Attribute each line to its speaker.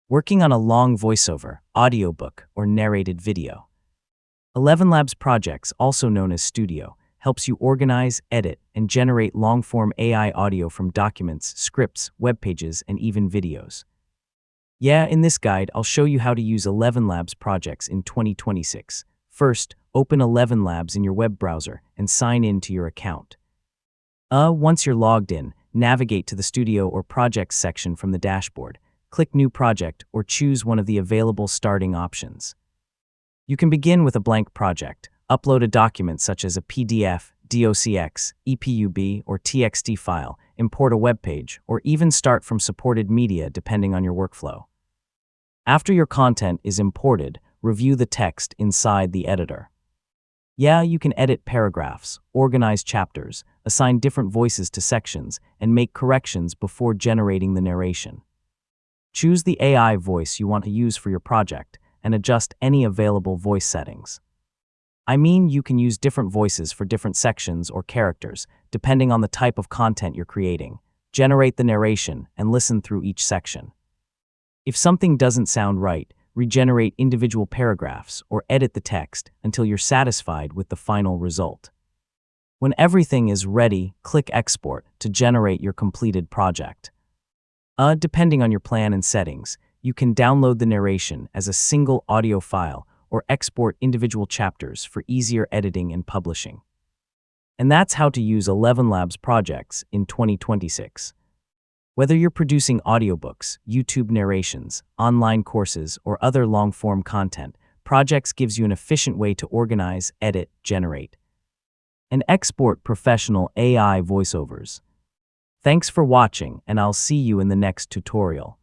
Speaker 1: Working on a long voiceover, audiobook, or narrated video. ElevenLabs Projects, also known as Studio, helps you organize, edit, and generate long-form AI audio from documents, scripts, web pages, and even videos. In this guide, I'll show you how to use ElevenLabs Projects in 2026. First, open ElevenLabs in your web browser and sign in to your account. Once you're logged in, navigate to the Studio or Projects section from the dashboard. Click New Project or choose one of the available starting options. You can begin with a blank project, upload a document such as a PDF, docx, EPUB, or TXT file, import a web page, or even start from supported media depending on your workflow. After your content is imported, review the text inside the editor. You can edit paragraphs, organize chapters, assign different voices to sections, and make corrections before generating the narration. Choose the AI voice you want to use for your project and adjust any available voice settings. You can use different voices for different sections or characters, depending on the type of content you're creating. Generate the narration and listen through each section. If something doesn't sound right, regenerate individual paragraphs or edit the text until you're satisfied with the final result. When everything is ready, click Export to generate your completed project. Depending on your plan and settings, you can download the narration as a single audio file or export individual chapters for easier editing and publishing. And that's how to use ElevenLabs Projects in 2026. Whether you're producing audiobooks, YouTube narrations, online courses, or other long-form content, Projects gives you an efficient way to organize, edit, generate, and export professional AI voiceovers. Thanks for watching, and I'll see you in the next tutorial.